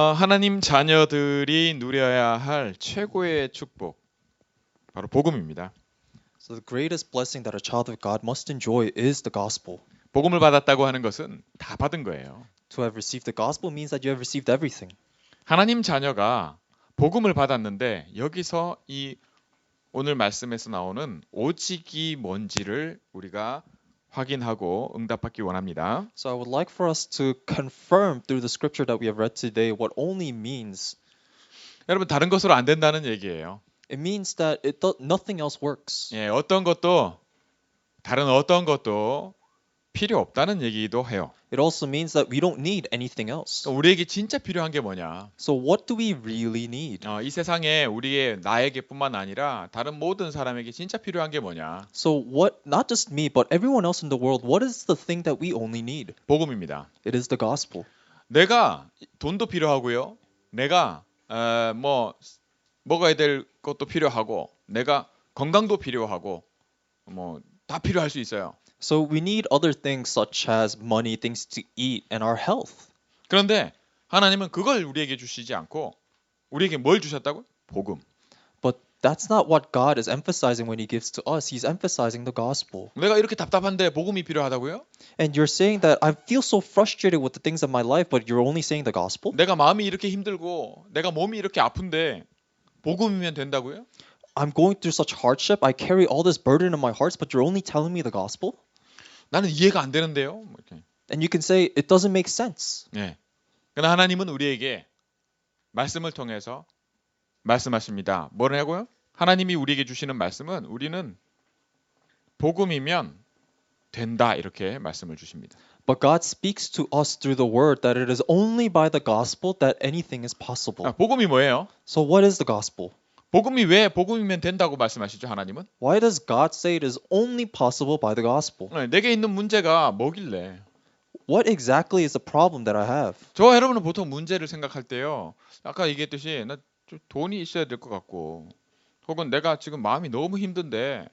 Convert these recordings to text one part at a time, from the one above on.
하나님 자녀들이 누려야 할 최고의 축복, 바로 복음입니다. So the greatest blessing that a child of God must enjoy is the gospel. 복음을 받았다고 하는 것은 다 받은 거예요. To have received the gospel means that you have received everything. 하나님 자녀가 복음을 받았는데 여기서 이 오늘 말씀에서 나오는 오직이 뭔지를 우리가 확인하고 응답받기 원합니다. So I would like for us to confirm through the scripture that we have read today what only means. 여러분 다른 것으로 안 된다는 얘기예요. It means that nothing else works. 예, 다른 어떤 것도 필요 없다는 얘기도 해요. It also means that we don't need anything else. 우리에게 진짜 필요한 게 뭐냐? So what do we really need? 이 세상에 나에게뿐만 아니라 다른 모든 사람에게 진짜 필요한 게 뭐냐? So what, not just me, but everyone else in the world, what is the thing that we only need? 복음입니다. It is the gospel. 내가 돈도 필요하고요. 내가 먹어야 될 것도 필요하고, 내가 건강도 필요하고, 다 필요할 수 있어요. So we need other things such as money, things to eat, and our health. 그런데 하나님은 그걸 우리에게 주시지 않고 우리에게 뭘 주셨다고요? 복음. But that's not what God is emphasizing when He gives to us. He's emphasizing the gospel. 내가 이렇게 답답한데 복음이 필요하다고요? And you're saying that I feel so frustrated with the things of my life, but you're only saying the gospel? 내가 마음이 이렇게 힘들고 내가 몸이 이렇게 아픈데 복음이면 된다고요? I'm going through such hardship. I carry all this burden in my heart, but you're only telling me the gospel? 나는 이해가 안 되는데요. 이렇게. And you can say it doesn't make sense. 네. 그러나 하나님은 우리에게 말씀을 통해서 말씀하십니다. 뭐라고요? 하나님이 우리에게 주시는 말씀은 우리는 복음이면 된다 이렇게 말씀을 주십니다. But God speaks to us through the word that it is only by the gospel that anything is possible. 복음이 뭐예요? So what is the gospel? 복음이 왜 복음이면 된다고 말씀하시죠, 하나님은? Why does God say it is only possible by the gospel? 내게 있는 문제가 뭐길래? What exactly is the problem that I have? 저와 여러분은 보통 문제를 생각할 때요. 아까 얘기했듯이 나 좀 돈이 있어야 될 것 같고, 혹은 내가 지금 마음이 너무 힘든데,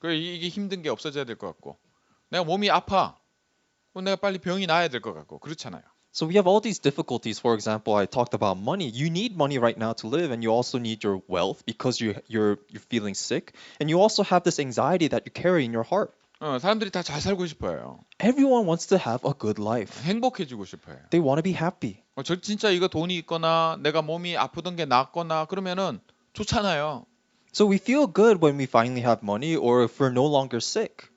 이게 힘든 게 없어져야 될 것 같고, 내가 몸이 아파, 내가 빨리 병이 나야 될 것 같고, 그렇잖아요. So we have all these difficulties. For example, I talked about money. You need money right now to live, and you also need your wealth because you're feeling sick, and you also have this anxiety that you carry in your heart. 사람들이 다 잘 살고 싶어요. Everyone wants to have a good life. 행복해지고 싶어요. They want to be happy. 저 진짜 이거 돈이 있거나 내가 몸이 아프던 게 낫거나 그러면은 좋잖아요. So we feel good when we finally have money or if we're no longer sick.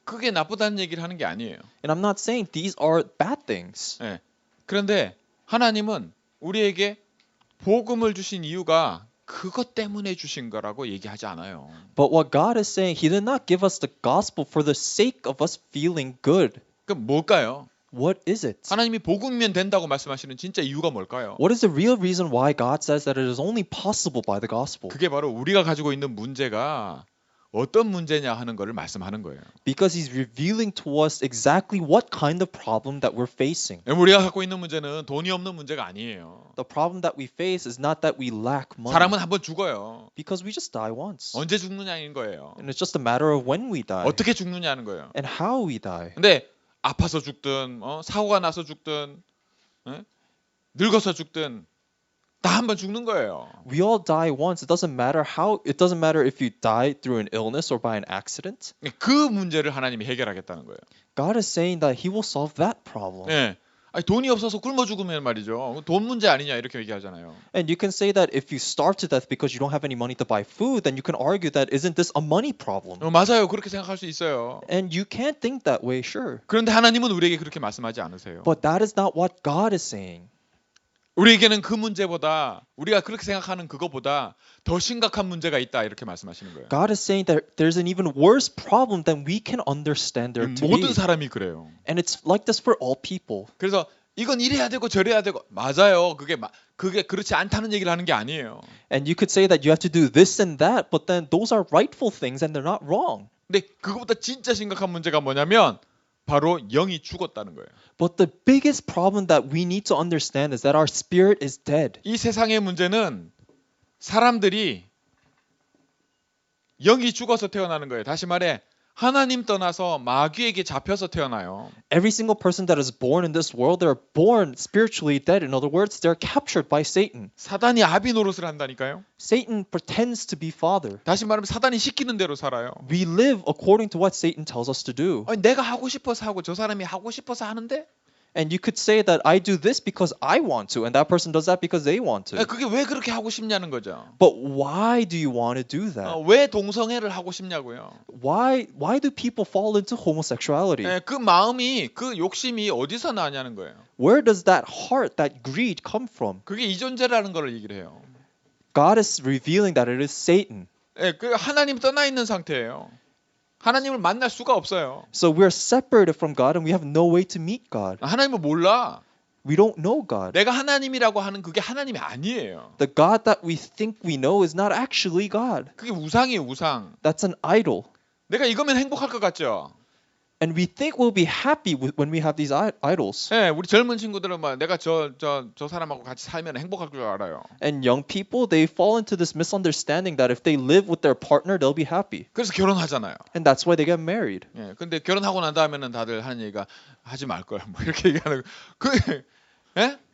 그게 나쁘다는 얘기를 하는 게 아니에요. And I'm not saying these are bad things. 그런데 하나님은 우리에게 복음을 주신 이유가 그것 때문에 주신 거라고 얘기하지 않아요. But what God is saying, He did not give us the gospel for the sake of us feeling good. 그럼 뭘까요? What is it? 하나님이 복음이면 된다고 말씀하시는 진짜 이유가 뭘까요? What is the real reason why God says that it is only possible by the gospel? 그게 바로 우리가 가지고 있는 문제가 어떤 문제냐 하는 것을 말씀하는 거예요. Because He's revealing to us exactly what kind of problem that we're facing. 우리가 갖고 있는 문제는 돈이 없는 문제가 아니에요. The problem that we face is not that we lack money. 사람은 한번 죽어요. Because we just die once. 언제 죽느냐인 거예요. And it's just a matter of when we die. 어떻게 죽느냐는 거예요. And how we die. 근데 아파서 죽든 사고가 나서 죽든 늙어서 죽든 다 한번 죽는 거예요. We all die once. It doesn't matter how. It doesn't matter if you die through an illness or by an accident. 그 문제를 하나님이 해결하겠다는 거예요. God is saying that He will solve that problem. 아니, 돈이 없어서 굶어 죽으면 말이죠. 돈 문제 아니냐 이렇게 얘기하잖아요. And you can say that if you starve to death because you don't have any money to buy food, then you can argue that isn't this a money problem? 맞아요. 그렇게 생각할 수 있어요. And you can't think that way, sure. 그런데 하나님은 우리에게 그렇게 말씀하지 않으세요. But that is not what God is saying. 우리에게는 그 문제보다 우리가 그렇게 생각하는 그거보다 더 심각한 문제가 있다 이렇게 말씀하시는 거예요. God is saying that there's an even worse problem than we can understand there to be. 모든 사람이 그래요. And it's like this for all people. 그래서 이건 이래야 되고 저래야 되고 맞아요. 그게 그렇지 않다는 얘기를 하는 게 아니에요. And you could say that you have to do this and that, but then those are rightful things and they're not wrong. 근데 그거보다 진짜 심각한 문제가 뭐냐면 바로 영이 죽었다는 거예요. But the biggest problem that we need to understand is that our spirit is dead. 이 세상의 문제는 사람들이 영이 죽어서 태어나는 거예요. 다시 말해 하나님 떠나서 마귀에게 잡혀서 태어나요. Every single person that is born in this world, they're born spiritually dead. In other words, they're captured by Satan. 사단이 아비 노릇을 한다니까요. Satan pretends to be father. 다시 말하면 사단이 시키는 대로 살아요. We live according to what Satan tells us to do. 아니, 내가 하고 싶어서 하고 저 사람이 하고 싶어서 하는데 And you could say that I do this because I want to, and that person does that because they want to. 그게 왜 그렇게 하고 싶냐는 거죠. But why do you want to do that? 왜 동성애를 하고 싶냐고요. Why do people fall into homosexuality? 그 마음이 그 욕심이 어디서 나냐는 거예요. Where does that heart, that greed come from? 그게 이존재라는 걸 얘기를 해요. God is revealing that it is Satan. 그 하나님 떠나 있는 상태예요. 하나님을 만날 수가 없어요. So we're separated from God and we have no way to meet God. 하나님을 몰라. We don't know God. 내가 하나님이라고 하는 그게 하나님이 아니에요. The God that we think we know is not actually God. 그게 우상이에요, 우상. That's an idol. 내가 이거면 행복할 것 같죠? And we think we'll be happy when we have these idols. 우리 젊은 친구들은 막 내가 저 사람하고 같이 살면 행복할 줄 알아요. And young people, they fall into this misunderstanding that if they live with their partner, they'll be happy. 그래서 결혼하잖아요. And that's why they get married. 근데 결혼하고 난 다음에는 다들 하는 얘기가 하지 말 거야. 뭐 이렇게 얘기하는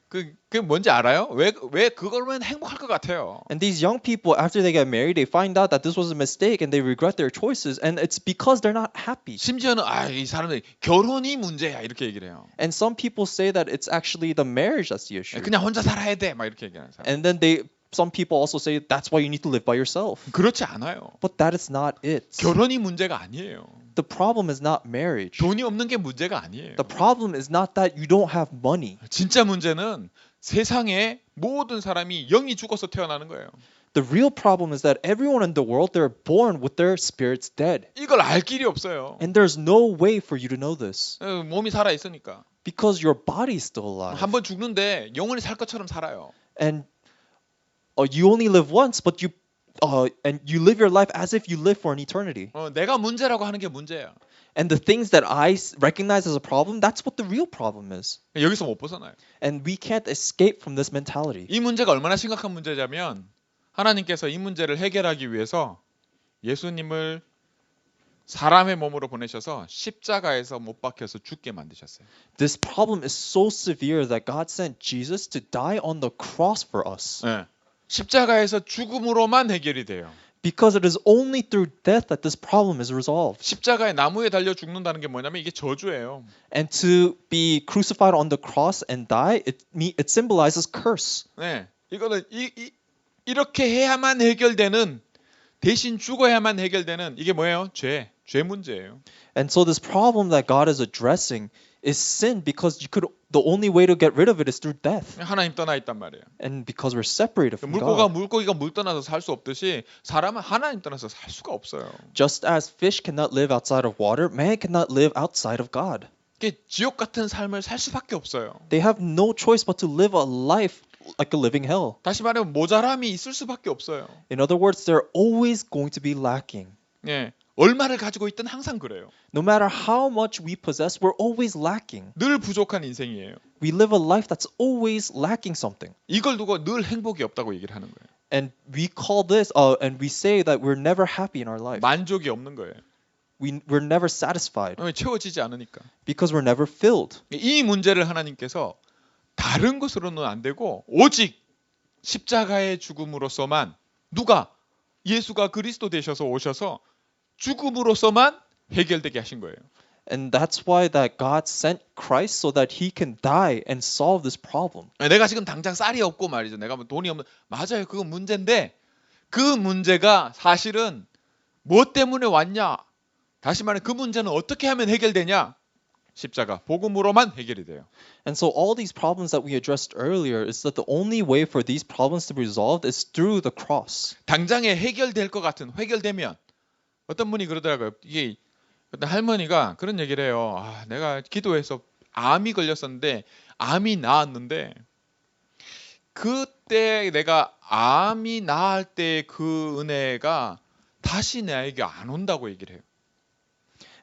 그게 뭔지 알아요? 왜 그걸면 행복할 것 같아요. And these young people, after they get married, they find out that this was a mistake and they regret their choices. And it's because they're not happy. 심지어는 이 사람들이 결혼이 문제야 이렇게 얘기를 해요. And some people say that it's actually the marriage that's the issue. 그냥 혼자 살아야 돼, 막 이렇게 얘기하는 사람. And then some people also say that's why you need to live by yourself. 그렇지 않아요. But that is not it. 결혼이 문제가 아니에요. The problem is not marriage. 돈이 없는 게 문제가 아니에요. The problem is not that you don't have money. 진짜 문제는 세상의 모든 사람이 영이 죽어서 태어나는 거예요. The real problem is that everyone in the world, they're born with their spirits dead. 이걸 알 길이 없어요. And there's no way for you to know this. 몸이 살아 있으니까. Because your body is still alive. 한 번 죽는데 영원히 살 것처럼 살아요. And you only live once, but and you live your life as if you live for an eternity. 내가 문제라고 하는 게 문제야. And the things that I recognize as a problem, that's what the real problem is. 여기서 못 벗어나요. And we can't escape from this mentality. 이 문제가 얼마나 심각한 문제냐면 하나님께서 이 문제를 해결하기 위해서 예수님을 사람의 몸으로 보내셔서 십자가에서 못 박혀서 죽게 만드셨어요. This problem is so severe that God sent Jesus to die on the cross for us. 십자가에서 죽음으로만 해결이 돼요. Because it is only through death that this problem is resolved. 십자가에 나무에 달려 죽는다는 게 뭐냐면 이게 저주예요. And to be crucified on the cross and die, it symbolizes curse. 이거는 이렇게 해야만 해결되는 대신 죽어야만 해결되는 이게 뭐예요? 죄 문제예요. And so this problem that God is addressing is sin because the only way to get rid of it is through death. 하나님 떠나 있단 말이에요. And because we're separated from God. 물고기가 물 떠나서 살 수 없듯이 사람은 하나님 떠나서 살 수가 없어요. Just as fish cannot live outside of water, man cannot live outside of God. 이게 지옥 같은 삶을 살 수밖에 없어요. They have no choice but to live a life like a living hell. 다시 말하면 모자람이 있을 수밖에 없어요. In other words, they're always going to be lacking. 얼마를 가지고 있든 항상 그래요. No matter how much we possess, we're always lacking. 늘 부족한 인생이에요. We live a life that's always lacking something. 이걸 두고 늘 행복이 없다고 얘기를 하는 거예요. And we call this, and we say that we're never happy in our life. 만족이 없는 거예요. We're never satisfied. 채워지지 않으니까. Because we're never filled. 이 문제를 하나님께서 다른 것으로는 안 되고 오직 십자가의 죽음으로서만 누가 예수가 그리스도 되셔서 오셔서 죽음으로서만 해결되게 하신 거예요. And that's why that God sent Christ so that he can die and solve this problem. 내가 지금 당장 쌀이 없고 말이죠. 내가 돈이 없는 맞아요. 그건 문제인데 그 문제가 사실은 뭐 때문에 왔냐? 다시 말해 그 문제는 어떻게 하면 해결되냐? 십자가 복음으로만 해결이 돼요. And so all these problems that we addressed earlier is that the only way for these problems to be resolved is through the cross. 당장에 해결될 것 같은 해결되면 어떤 분이 그러더라고요. 이게 어떤 할머니가 그런 얘기를 해요. 내가 기도해서 암이 걸렸었는데 암이 나았는데 그때 내가 암이 나을 때 그 은혜가 다시 나에게 안 온다고 얘기를 해요.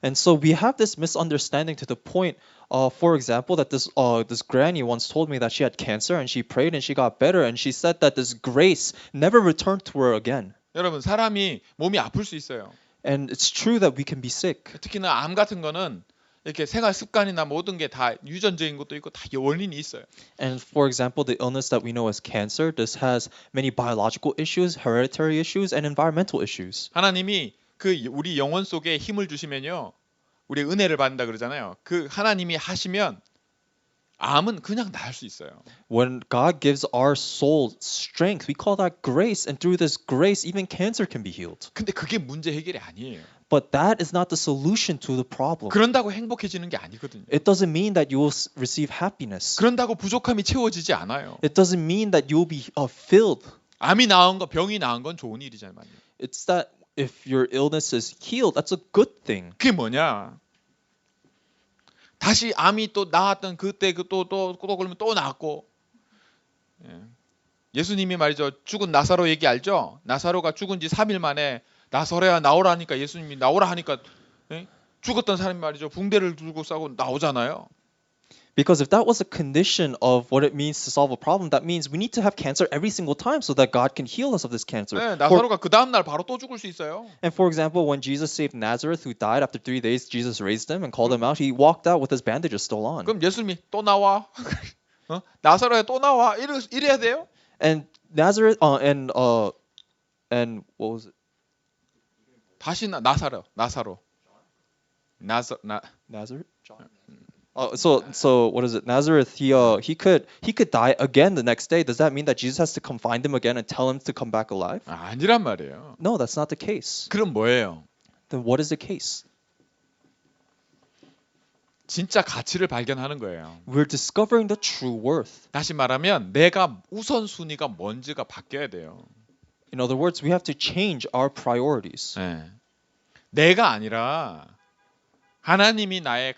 And so we have this misunderstanding to the point, for example, that this granny once told me that she had cancer and she prayed and she got better and she said that this grace never returned to her again. 여러분 사람이 몸이 아플 수 있어요. And it's true that we can be sick. 특히나 암 같은 거는 이렇게 생활 습관이나 모든 게 다 유전적인 것도 있고 다 원인이 있어요. And for example, the illness that we know as cancer, this has many biological issues, hereditary issues, and environmental issues. 하나님이 그 우리 영혼 속에 힘을 주시면요. 우리 은혜를 받는다 그러잖아요. 그 하나님이 하시면 암은 그냥 나을 수 있어요. When God gives our soul strength, we call that grace, and through this grace, even cancer can be healed. 근데 그게 문제 해결이 아니에요. But that is not the solution to the problem. 그런다고 행복해지는 게 아니거든요. It doesn't mean that you will receive happiness. 그런다고 부족함이 채워지지 않아요. It doesn't mean that you'll be filled. 암이 나은 거, 병이 나은 건 좋은 일이잖아요. It's that if your illness is healed, that's a good thing. 그게 뭐냐? 다시 암이 또 나았던 그때 또 그러면 또 나았고. 예수님이 말이죠. 죽은 나사로 얘기 알죠? 나사로가 죽은 지 3일 만에 나사로야 나오라니까 예수님이 나오라 하니까 죽었던 사람이 말이죠. 붕대를 들고 싸고 나오잖아요. Because if that was a condition of what it means to solve a problem, that means we need to have cancer every single time so that God can heal us of this cancer. 나사로가 그 다음 날 바로 또 죽을 수 있어요. And for example, when Jesus saved Nazareth, who died after 3 days, Jesus raised him and called him out. He walked out with his bandages still on. 그럼 예수님이 또 나와. 나사로야 또 나와. 이래야 돼요? And Nazareth, and what was it? 다시 나사로. Nazareth? So what is it? Nazareth, he could die again the next day. Does that mean that Jesus has to come find him again and tell him to come back alive? 아니란 말이에요. No, that's not the case. 그럼 뭐예요? Then what is the case? 진짜 가치를 발견하는 거예요. We're discovering the true worth. 다시 말하면 내가 우선순위가 뭔지가 바뀌어야 돼요. In other words, we have to change our priorities. 내가 아니라 하나님이 나의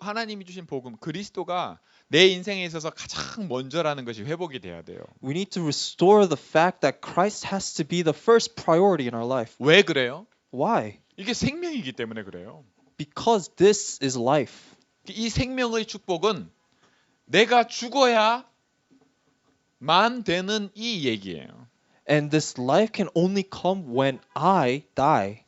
하나님이 주신 복음 그리스도가 내 인생에 있어서 가장 먼저라는 것이 회복이 돼야 돼요. We need to restore the fact that Christ has to be the first priority in our life. 왜 그래요? Why? 이게 생명이기 때문에 그래요. Because this is life. 이 생명의 축복은 내가 죽어야만 되는 이 얘기예요. And this life can only come when I die.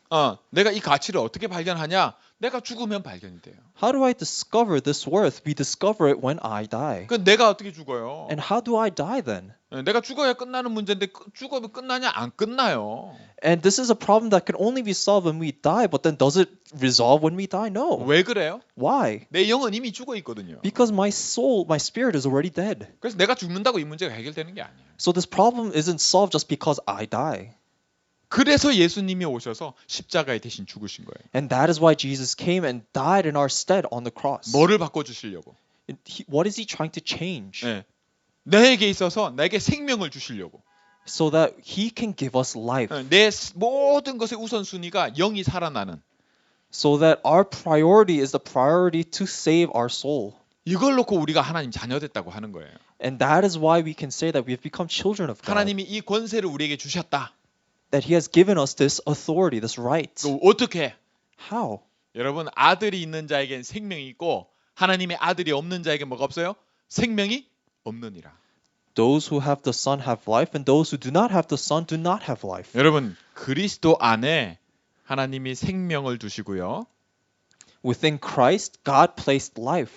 내가 이 가치를 어떻게 발견하냐? 내가 죽으면 발견이 돼요. How do I discover this worth? We discover it when I die. 그 내가 어떻게 죽어요? And how do I die then? 내가 죽어야 끝나는 문제인데 죽으면 끝나냐? 안 끝나요. And this is a problem that can only be solved when we die, but then does it resolve when we die? No. 왜 그래요? Why? 내 영은 이미 죽어 있거든요. Because my soul, my spirit is already dead. 그래서 내가 죽는다고 이 문제가 해결되는 게 아니에요. So this problem isn't solved just because I die. 그래서 예수님이 오셔서 십자가에 대신 죽으신 거예요. And that is why Jesus came and died in our stead on the cross. 뭐를 바꿔 주시려고? What is he trying to change? 내게 있어서 내게 생명을 주시려고. So that he can give us life. 내 모든 것의 우선순위가 영이 살아나는. So that our priority is the priority to save our soul. 이걸 놓고 우리가 하나님 자녀 됐다고 하는 거예요. And that is why we can say that we have become children of God. 하나님이 이 권세를 우리에게 주셨다. That he has given us this authority, this right. 또 어떻게? How? 여러분 아들이 있는 자에겐 생명이 있고 하나님의 아들이 없는 자에게 뭐가 없어요? 생명이 없느니라. Those who have the Son have life, and those who do not have the Son do not have life. 여러분 그리스도 안에 하나님이 생명을 두시고요. Within Christ, God placed life.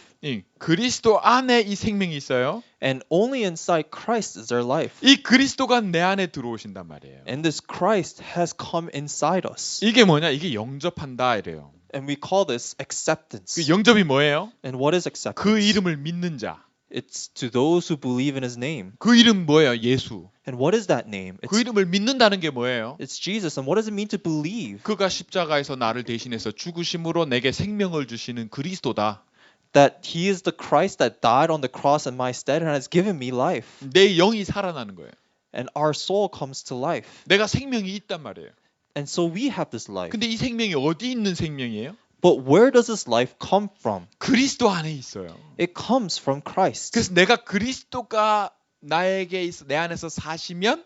그리스도 안에 이 생명이 있어요. And only inside Christ is there life. 이 그리스도가 내 안에 들어오신단 말이에요. And this Christ has come inside us. 이게 뭐냐? 이게 영접한다 이래요. And we call this acceptance. 그 영접이 뭐예요? And what is acceptance? 그 이름을 믿는 자. It's to those who believe in his name. 그 이름 뭐예요? 예수. And what is that name? 그 이름을 믿는다는 게 뭐예요? It's Jesus. And what does it mean to believe? 그가 십자가에서 나를 대신해서 죽으심으로 내게 생명을 주시는 그리스도다. That he is the Christ that died on the cross in my stead and has given me life. 내 영이 살아나는 거예요. And our soul comes to life. 내가 생명이 있단 말이에요. And so we have this life. 근데 이 생명이 어디 있는 생명이에요? But where does this life come from? 그리스도 안에 있어요. It comes from Christ. 그래서 내가 그리스도가 나에게 있어 내 안에서 사시면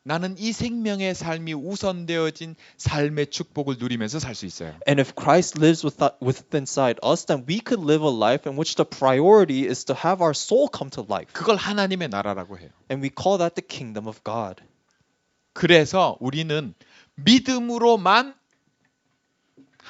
나는 이 생명의 삶이 우선되어진 삶의 축복을 누리면서 살 수 있어요. And if Christ lives within inside us, then we could live a life in which the priority is to have our soul come to life. 그걸 하나님의 나라라고 해요. And we call that the kingdom of God. 그래서 우리는 믿음으로만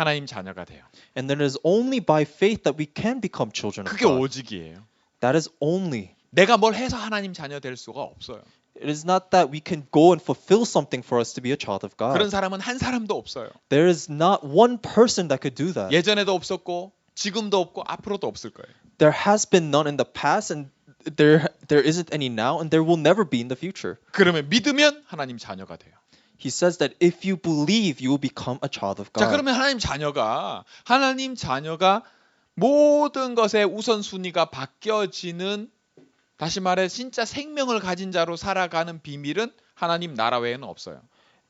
하나님 자녀가 돼요. And then it is only by faith that we can become children of 그게 God. 오직이에요. That is only. 내가 뭘 해서 하나님 자녀 될 수가 없어요. It is not that we can go and fulfill something for us to be a child of 그런 God. 사람은 한 사람도 없어요. There is not one person that could do that. 예전에도 없었고 지금도 없고 앞으로도 없을 거예요. There has been none in the past and there isn't any now and there will never be in the future. 그러면 믿으면 하나님 자녀가 돼요. He says that if you believe, you will become a child of 자, God. 그러면 하나님 자녀가 모든 것의 우선순위가 바뀌어지는, 다시 말해 진짜 생명을 가진 자로 살아가는 비밀은 하나님 나라 외에는 없어요.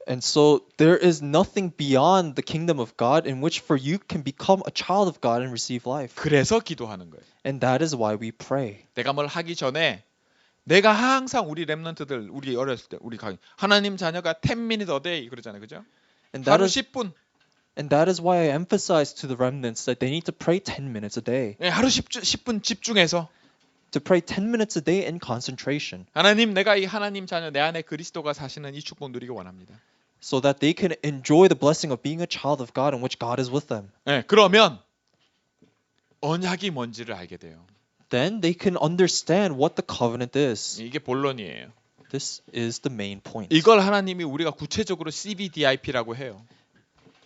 And so there is nothing beyond the kingdom of God in which for you can become a child of God and receive life. 그래서 기도하는 거예요. And that is why we pray. 내가 뭘 하기 전에 내가 항상 우리 렘넌트들, 우리 어렸을 때 우리 하나님 자녀가 10 minutes a day 그러잖아요. 그죠? And that 하루 is 10분. why I emphasize to the remnants that they need to pray 10 minutes a day. 예, 하루 10분 집중해서 To pray 10 minutes a day in concentration. 하나님, 내가 이 하나님 자녀, 내 안에 그리스도가 사시는 이 축복 누리기 원합니다. So that they can enjoy the blessing of being a child of God in which God is with them. 예, 그러면 언약이 뭔지를 알게 돼요. Then they can understand what the covenant is. 이게 본론이에요. This is the main point. 이걸 하나님이 우리가 구체적으로 CVDIP라고 해요.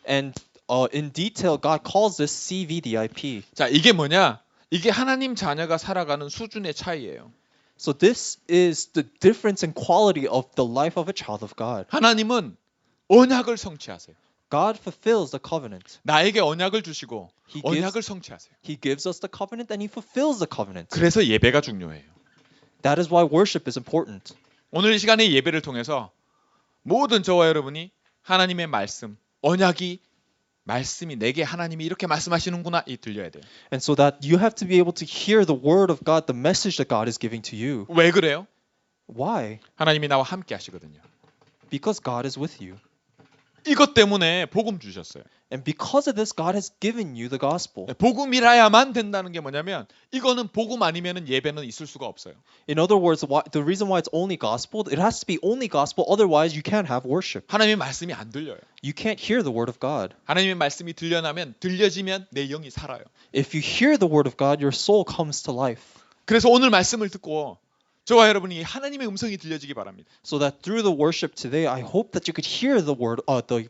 And in detail, God calls this CVDIP. 자, 이게 뭐냐? 이게 하나님 자녀가 살아가는 수준의 차이예요. So this is the difference in quality of the life of a child of God. 하나님은 언약을 성취하세요. God fulfills the covenant. 나에게 언약을 주시고 He 언약을 성취하세요. He gives us the covenant and He fulfills the covenant. 그래서 예배가 중요해요. That is why worship is important. 오늘 이 시간에 예배를 통해서 모든 저와 여러분이 하나님의 말씀, 언약이 말씀이 내게 하나님이 이렇게 말씀하시는구나 이 들려야 돼요. And so that you have to be able to hear the word of God, the message that God is giving to you. 왜 그래요? Why? 하나님이 나와 함께 하시거든요. Because God is with you. 이것 때문에 복음 주셨어요. And because of this, God has given you the gospel. 복음이라야만 된다는 게 뭐냐면 이거는 복음 아니면은 예배는 있을 수가 없어요. In other words, the reason why it's only gospel, it has to be only gospel, otherwise you can't have worship. 하나님의 말씀이 안 들려요. You can't hear the word of God. 하나님의 말씀이 들려지면 내 영이 살아요. If you hear the word of God, your soul comes to life. 그래서 오늘 말씀을 듣고 저와 여러분이 하나님의 음성이 들려지기 바랍니다. So that through the worship today, I hope that you could hear the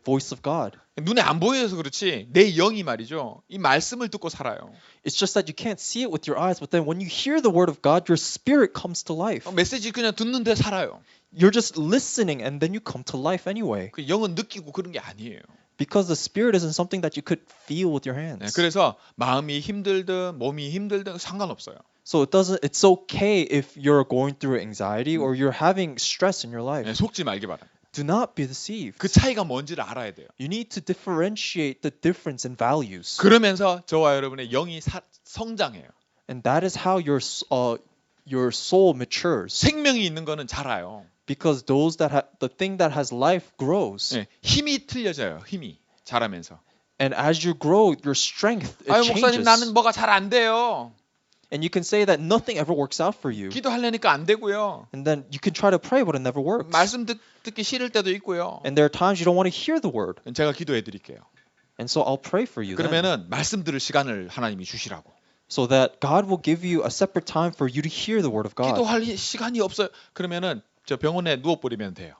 voice of God. 눈에 안 보여서 그렇지 내 영이 말이죠. 이 말씀을 듣고 살아요. It's just that you can't see it with your eyes, but then when you hear the word of God, your spirit comes to life. 메시지 그냥 듣는데 살아요. You're just listening and then you come to life anyway. 그 영은 느끼고 그런 게 아니에요. Because the spirit isn't something that you could feel with your hands. 그래서 마음이 힘들든 몸이 힘들든 상관없어요. So it's okay if you're going through anxiety or you're having stress in your life. 속지 말기 바랍니다. Do not be deceived. 그 차이가 뭔지를 알아야 돼요. You need to differentiate the difference in values. 그러면서 저와 여러분의 영이 성장해요. And that is how your soul matures. 생명이 있는 거는 자라요. Because the thing that has life grows. 힘이 틀려져요. 힘이 자라면서. And as you grow, your strength it 아유 changes. 목사님 나는 뭐가 잘 안 돼요. And you can say that nothing ever works out for you. 기도하려니까 안 되고요. And then you can try to pray, but it never works. 말씀 듣기 싫을 때도 있고요. And there are times you don't want to hear the word. 제가 기도해 드릴게요. And so I'll pray for you then. 그러면은 말씀 들을 시간을 하나님이 주시라고. So that God will give you a separate time for you to hear the word of God. 기도할 시간이 없어요. 그러면은 저 병원에 누워 버리면 돼요.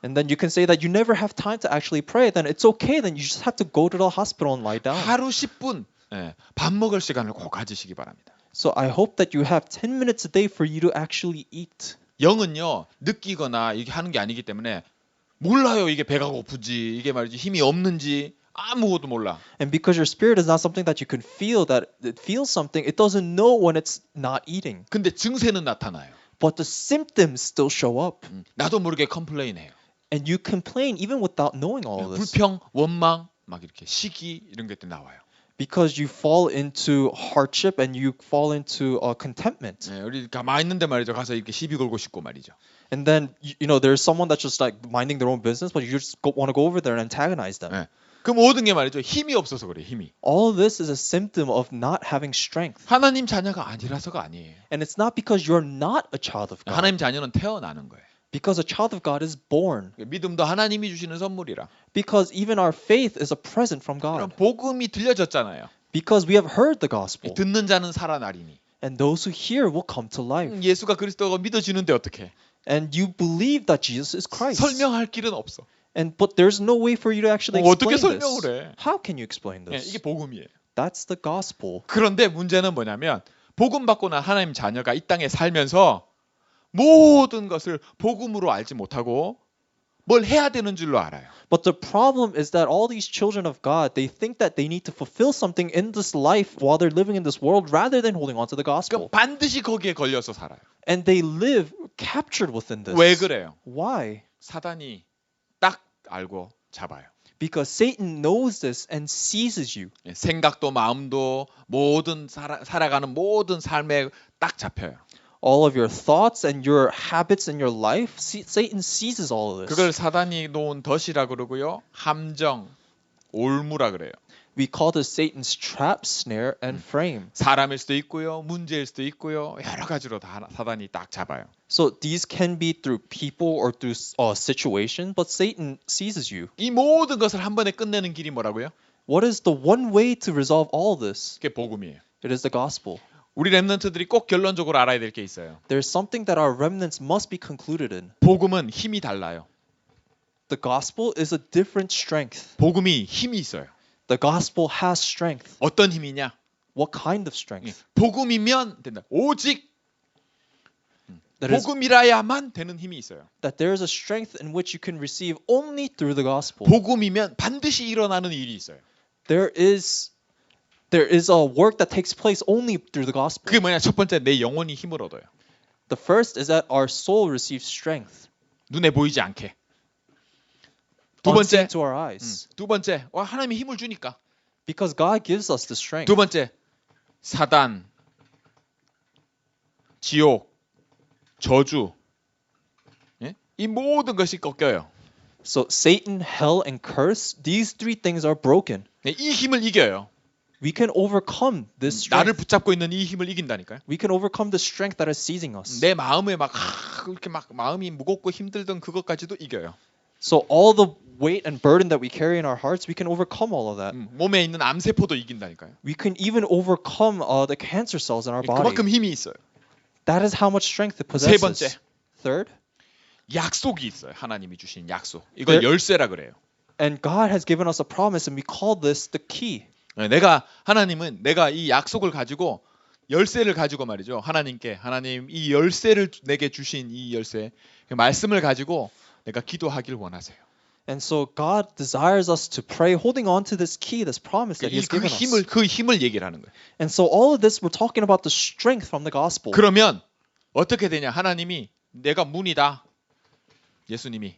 And then you can say that you never have time to actually pray. Then it's okay. Then you just have to go to the hospital and lie down. 하루 10분 밥 먹을 시간을 꼭 가지시기 바랍니다. So I hope that you have 10 minutes a day for you to actually eat. 영은요 느끼거나 이게 하는 게 아니기 때문에 몰라요. 이게 배가 고프지 이게 말이지 힘이 없는지 아무것도 몰라. And because your spirit is not something that you can feel, that it feels something, it doesn't know when it's not eating. 근데 증세는 나타나요. But the symptoms still show up. 나도 모르게 컴플레인해요. And you complain even without knowing all of this. 불평, 원망, 막 이렇게 시기 이런 것들 나와요. Because you fall into hardship and you fall into contentment. 우리 가만히 있는데 말이죠. 가서 이렇게 시비 걸고 싶고 말이죠. And then there's someone that's just like minding their own business, but you just want to go over there and antagonize them. 그 모든 게 말이죠. 힘이 없어서 그래. 힘이. All of this is a symptom of not having strength. 하나님 자녀가 아니라서가 아니에요. And it's not because you're not a child of God. 하나님 자녀는 태어나는 거예요. Because a child of God is born. 믿음도 하나님이 주시는 선물이라. Because even our faith is a present from 그럼 God. 복음이 들려졌잖아요. Because we have heard the gospel. 듣는 자는 살아나리니. And those who hear will come to life. 예수가 그리스도가 믿어지는데 어떻게? And you believe that Jesus is Christ. 설명할 길은 없어. But there's no way for you to actually 어떻게 explain 설명을 this. 해? How can you explain 예, this? 이게 복음이에요. That's the gospel. 그런데 문제는 뭐냐면 복음 받고 난 하나님 자녀가 이 땅에 살면서 모든 것을 복음으로 알지 못하고 뭘 해야 되는 줄로 알아요. But the problem is that all these children of God, they think that they need to fulfill something in this life while they're living in this world rather than holding on to the gospel. 그러니까 반드시 거기에 걸려서 살아요. And they live captured within this. 왜 그래요? Why? 사단이 딱 알고 잡아요. Because Satan knows this and seizes you. 예, 생각도 마음도 모든 살아가는 모든 삶에 딱 잡혀요. All of your thoughts and your habits in your life, Satan seizes all of this. 그걸 사단이 놓은 덫이라 그러고요. 함정, 올무라 그래요. We call this Satan's trap, snare, and frame. 사람일 수도 있고요. 문제일 수도 있고요. 여러 가지로 다 사단이 딱 잡아요. So these can be through people or through a situation, but Satan seizes you. 이 모든 것을 한 번에 끝내는 길이 뭐라고요? What is the one way to resolve all this? 그게 복음이에요. It is the gospel. 우리 렘넌트들이 꼭 결론적으로 알아야 될 게 있어요. There's something that our remnants must be concluded in. 복음은 힘이 달라요. The gospel is a different strength. 복음이 힘이 있어요. The gospel has strength. 어떤 힘이냐? What kind of strength? 복음이면 된다. 오직 That is 복음이라야만 되는 힘이 있어요. that there is a strength in which you can receive only through the gospel. 복음이면 반드시 일어나는 일이 있어요. There is a work that takes place only through the gospel. 그게 뭐냐? 첫 번째 내 영혼이 힘을 얻어요. The first is that our soul receives strength. 눈에 보이지 않게. 두 번째, Unseen to our eyes. 두 번째, 하나님이 힘을 주니까. Because God gives us the strength. 두 번째, 사단, 지옥, 저주, 예? 이 모든 것이 꺾여요. So Satan, hell, and curse, these three things are broken. 예, 이 힘을 이겨요. We can overcome this 나를 strength. 붙잡고 있는 이 힘을 이긴다니까요. We can overcome the strength that is seizing us. 내 마음에 막 그렇게 막 마음이 무겁고 힘들던 그것까지도 이겨요. So all the weight and burden that we carry in our hearts, we can overcome all of that. 몸에 있는 암세포도 이긴다니까요. We can even overcome the cancer cells in our body. 그만큼 힘이 있어요. That is how much strength it 세 번째, possesses. Third, 약속이 있어요. 하나님이 주신 약속. 이걸 열쇠라 그래요. and God has given us a promise, and we call this the key. 하나님은 내가 이 약속을 가지고 열쇠를 가지고 말이죠. 하나님 이 열쇠를 내게 주신 이 열쇠, 그 말씀을 가지고 내가 기도하길 원하세요. And so God desires us to pray, holding on to this key, this promise that He has given us. 그 힘을 얘기를 하는 거예요. And so all of this, we're talking about the strength from the gospel. 그러면 어떻게 되냐? 하나님이 내가 문이다. 예수님이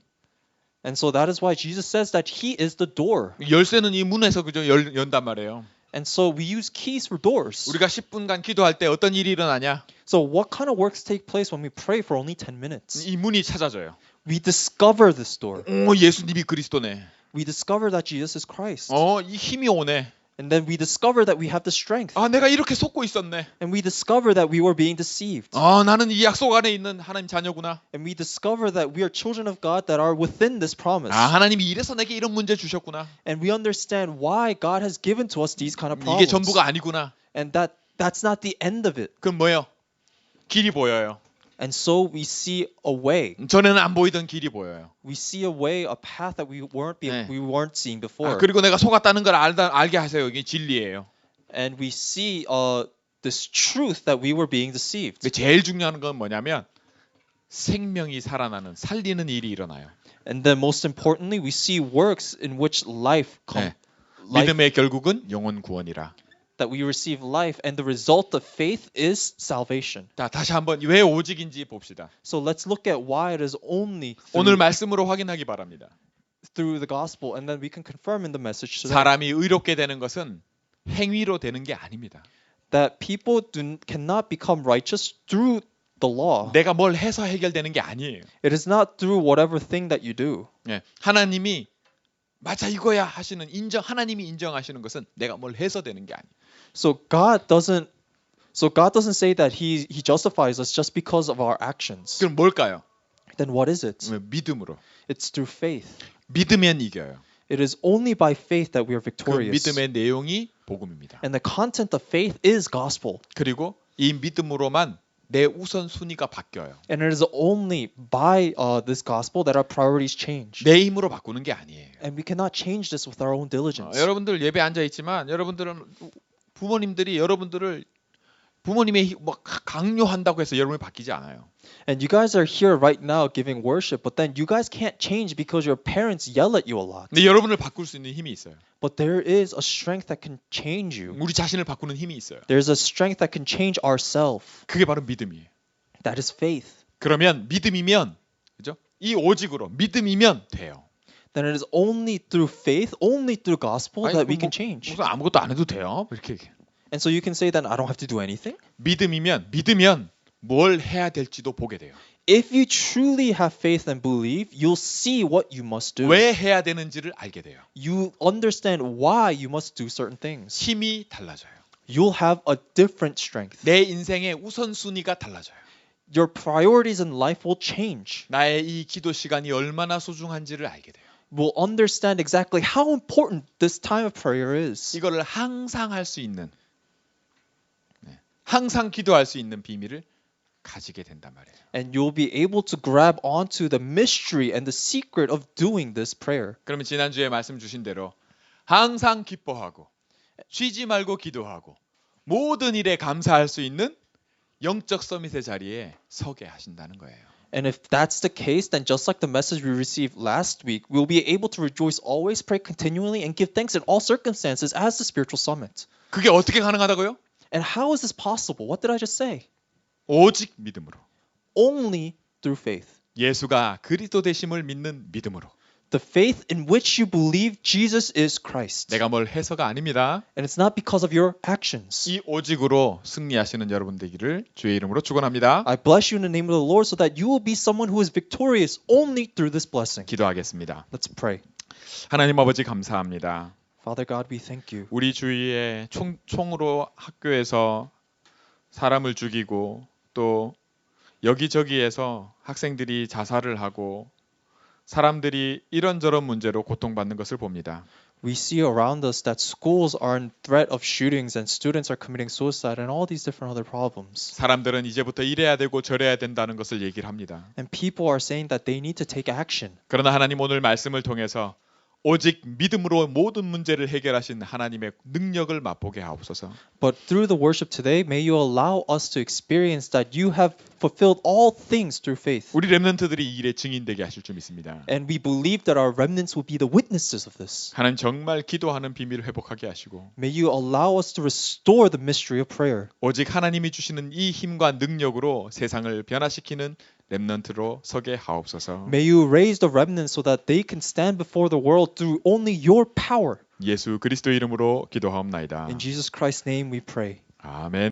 And so that is why Jesus says that He is the door. 열쇠는 이 문에서 그저 연단 말이에요. And so we use keys for doors. 우리가 10분간 기도할 때 어떤 일이 일어나냐? So what kind of works take place when we pray for only 10 minutes? 이 문이 찾아져요. We discover this door. 예수님이 그리스도네. We discover that Jesus is Christ. 이 힘이 오네. And then we discover that we have the strength. 내가 이렇게 속고 있었네. And we discover that we were being deceived. 나는 이 약속 안에 있는 하나님 자녀구나. And we discover that we are children of God that are within this promise. 하나님이 이래서 내게 이런 문제 주셨구나. And we understand why God has given to us these kind of 이게 problems. 전부가 아니구나. And that's not the end of it. 그럼 뭐예요? 길이 보여요. And so we see a way. 전에는 안 보이던 길이 보여요. We see a way, a path that we weren't seeing before. 그리고 내가 속았다는 걸 알게 하세요. 이게 진리예요. And we see this truth that we were being deceived. 제일 중요한 건 뭐냐면 생명이 살아나는 살리는 일이 일어나요. And then most importantly, we see works in which life 믿음의 결국은 영혼 구원이라. that we receive life, and the result of faith is salvation. 자, 다시 한번 왜 오직인지 봅시다. So let's look at why it is only 오늘 말씀으로 확인하기 바랍니다. through the gospel, and then we can confirm in the message today 사람이 의롭게 되는 것은 행위로 되는 게 아닙니다. that people cannot become righteous through the law. 내가 뭘 해서 해결되는 게 아니에요. It is not through whatever thing that you do. 하나님이 맞아 이거야 하시는 하나님이 인정하시는 것은 내가 뭘 해서 되는 게 아니에요. So God doesn't say that he justifies us just because of our actions. 그럼 뭘까요? then what is it? 믿음으로. It's through faith. 믿으면 이겨요. It is only by faith that we are 그 victorious. 믿음의 내용이 복음입니다. And the content of faith is gospel. 그리고 이 믿음으로만 내 우선순위가 바뀌어요. And it is only by this gospel that our priorities change. 내 힘으로 바꾸는 게 아니에요. And we cannot change this with our own diligence. 여러분들 예배 앉아 있지만 여러분들은 부모님들이 여러분들을 부모님의 뭐 강요한다고 해서 여러분이 바뀌지 않아요. And you guys are here right now giving worship, but then you guys can't change because your parents yell at you a lot. 근데 여러분을 바꿀 수 있는 힘이 있어요. But there is a strength that can change you. 우리 자신을 바꾸는 힘이 있어요. There's a strength that can change ourselves. 그게 바로 믿음이에요. That is faith. 그러면 믿음이면 그죠? 이 오직으로 믿음이면 돼요. Then it is only through faith, only through gospel 아니, that we 뭐, can change. 무슨 아무것도 안 해도 돼요. 이렇게 And so you can say that I don't have to do anything. 믿으면 뭘 해야 될지도 보게 돼요. If you truly have faith and believe, you'll see what you must do. 왜 해야 되는지를 알게 돼요. You understand why you must do certain things. 힘이 달라져요. You'll have a different strength. 내 인생의 우선순위가 달라져요. Your priorities in life will change. 나의 이 기도 시간이 얼마나 소중한지를 알게 돼요. Will understand exactly how important this time of prayer is. 이거를 항상 할 수 있는 항상 기도할 수 있는 비밀을 가지게 된단 말이에요. And you'll be able to grab onto the mystery and the secret of doing this prayer. 그러면 지난주에 말씀 주신 대로 항상 기뻐하고 쉬지 말고 기도하고 모든 일에 감사할 수 있는 영적 서밋의 자리에 서게 하신다는 거예요. And if that's the case, then just like the message we received last week, we'll be able to rejoice always, pray continually, and give thanks in all circumstances as the spiritual summit. 그게 어떻게 가능하다고요? And how is this possible? What did I just say? 오직 믿음으로. Only through faith. 예수가 그리스도 되심을 믿는 믿음으로. The faith in which you believe Jesus is Christ. 내가 뭘 해서가 아닙니다. And it's not because of your actions. 이 오직으로 승리하시는 여러분 되기를 주의 이름으로 축원합니다. I bless you in the name of the Lord so that you will be someone who is victorious only through this blessing. 기도하겠습니다. Let's pray. 하나님 아버지 감사합니다. Father God, we thank you. 우리 주위에 총으로 학교에서 사람을 죽이고 또 여기저기에서 학생들이 자살을 하고 사람들이 이런저런 문제로 고통받는 것을 봅니다. We see around us that schools are in threat of shootings and students are committing suicide and all these different other problems. 사람들은 이제부터 이래야 되고 저래야 된다는 것을 얘기를 합니다. And people are saying that they need to take action. 그러나 하나님 오늘 말씀을 통해서 오직 믿음으로 모든 문제를 해결하신 하나님의 능력을 맛보게 하옵소서. But through the worship today, may you allow us to experience that you have fulfilled all things through faith. 우리 렘넌트들이 이 일에 증인되게 하실 줄 믿습니다. And we believe that our remnants will be the witnesses of this. 하나님 정말 기도하는 비밀을 회복하게 하시고 May you allow us to restore the mystery of prayer. 오직 하나님이 주시는 이 힘과 능력으로 세상을 변화시키는 렘넌트로 서게 하옵소서. May you raise the remnants so that they can stand before the world through only your power. 예수 그리스도 이름으로 기도하옵나이다. In Jesus Christ's name we pray. 아멘.